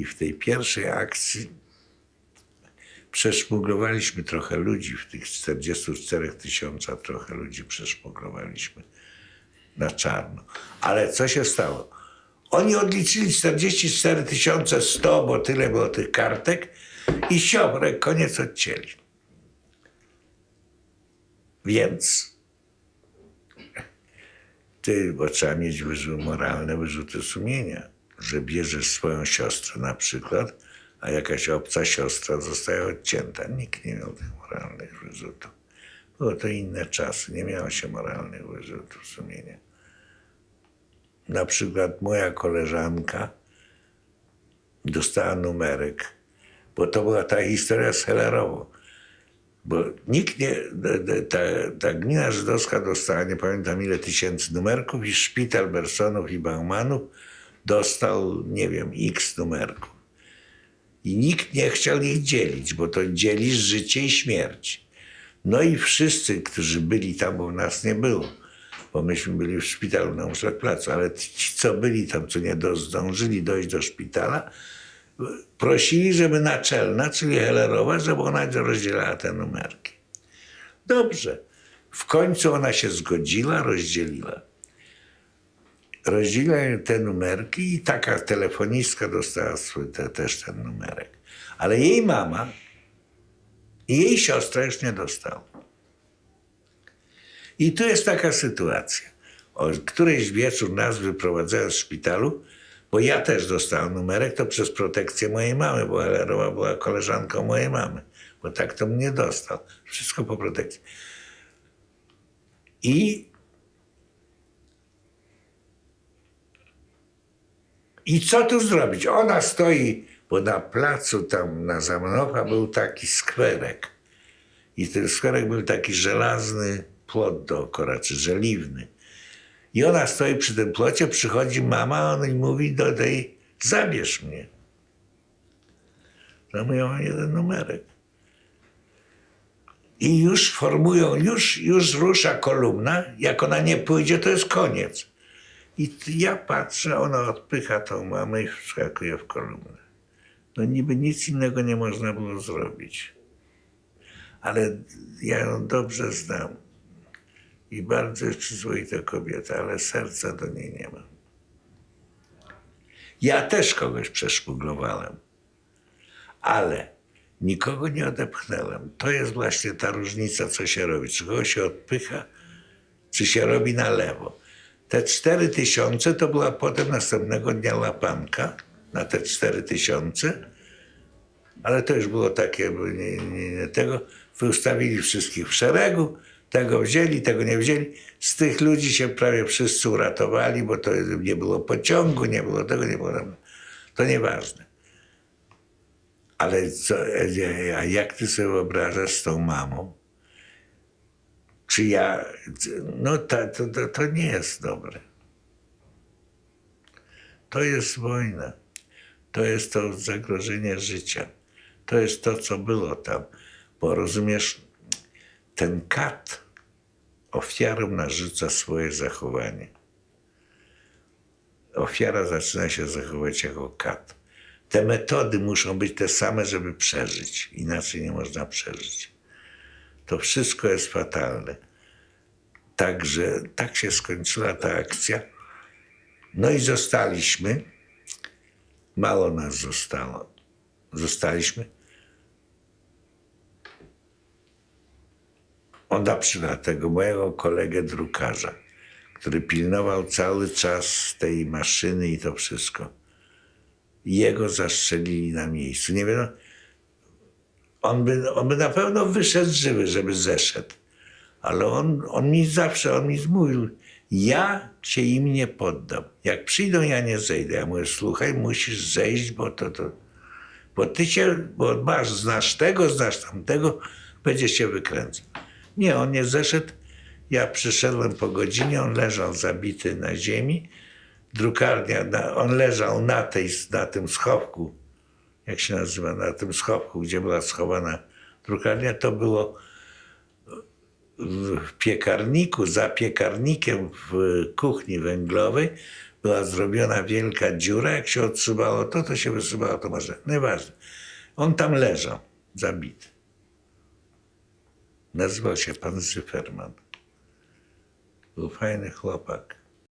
I w tej pierwszej akcji przeszmuglowaliśmy trochę ludzi, w tych 44 000 trochę ludzi przeszmuglowaliśmy na czarno. Ale co się stało? Oni odliczyli 44 100, bo tyle było tych kartek i siobrek, koniec odcięli. Więc bo trzeba mieć moralne wyrzuty sumienia, że bierzesz swoją siostrę na przykład, a jakaś obca siostra zostaje odcięta. Nikt nie miał tych moralnych wyrzutów. Było to inne czasy, nie miało się moralnych wyrzutów sumienia. Na przykład moja koleżanka dostała numerek, bo to była ta historia z Hellerową. Bo nikt nie, ta gmina żydowska dostała, nie pamiętam ile tysięcy numerków i szpital Bersonów i Baumanów dostał, nie wiem, x numerków. I nikt nie chciał ich dzielić, bo to dzielisz życie i śmierć. No i wszyscy, którzy byli tam, bo nas nie było, bo myśmy byli w szpitalu na Muszlak-Placu, ale ci, co byli tam, co nie zdążyli dojść do szpitala, prosili, żeby naczelna, czyli Hellerowa, żeby ona rozdzielała te numerki. Dobrze. W końcu ona się zgodziła, rozdzieliła. Rozdzieliła te numerki i taka telefonistka dostała też ten numerek. Ale jej mama i jej siostra już nie dostała. I tu jest taka sytuacja. Któryś wieczór nas wyprowadzają z szpitalu, bo ja też dostałem numerek, to przez protekcję mojej mamy, bo Hellerowa była koleżanką mojej mamy, bo tak to mnie dostał. Wszystko po protekcji. I co tu zrobić? Ona stoi, bo na placu tam na Zamenhofa był taki skwerek. I ten skwerek był taki żelazny płot dookoła, czy żeliwny. I ona stoi przy tym płocie, przychodzi mama, ona i mówi do tej, zabierz mnie. No ja mam jeden numerek. I już formują, już rusza kolumna, jak ona nie pójdzie, to jest koniec. I ja patrzę, ona odpycha tą mamę i wskakuje w kolumnę. No niby nic innego nie można było zrobić. Ale ja ją dobrze znam. I bardzo jest przyzwoita kobieta, ale serca do niej nie ma. Ja też kogoś przeszmuglowałem, ale nikogo nie odepchnąłem. To jest właśnie ta różnica, co się robi. Czy kogoś się odpycha, czy się robi na lewo. Te 4000 to była potem następnego dnia łapanka na te 4000, ale to już było takie, nie tego. Wystawili wszystkich w szeregu, tego wzięli, tego nie wzięli. Z tych ludzi się prawie wszyscy uratowali, bo to nie było pociągu, nie było tego, nie było tam. To nieważne. Ale a jak ty sobie wyobrażasz z tą mamą? Czy ja... No to nie jest dobre. To jest wojna. To jest to zagrożenie życia. To jest to, co było tam. Bo rozumiesz, ten kat ofiarom narzuca swoje zachowanie. Ofiara zaczyna się zachowywać jako kat. Te metody muszą być te same, żeby przeżyć. Inaczej nie można przeżyć. To wszystko jest fatalne. Także tak się skończyła ta akcja. No i zostaliśmy. Mało nas zostało. Zostaliśmy. Ona przyda tego mojego kolegę drukarza, który pilnował cały czas tej maszyny i to wszystko. Jego zastrzelili na miejscu. Nie wiem, on by na pewno wyszedł żywy, żeby zeszedł. Ale on mi mówił, ja cię im nie poddam. Jak przyjdą, ja nie zejdę. Ja mówię, słuchaj, musisz zejść, bo znasz tego, znasz tamtego, będzie się wykręcał. Nie, on nie zeszedł. Ja przyszedłem po godzinie, on leżał zabity na ziemi. Drukarnia, on leżał na tym schowku, jak się nazywa, na tym schowku, gdzie była schowana drukarnia. To było w piekarniku, za piekarnikiem w kuchni węglowej była zrobiona wielka dziura, jak się odsuwało to się wysuwało, to może, nieważne. On tam leżał, zabity. Nazywał się pan Zyferman. Był fajny chłopak.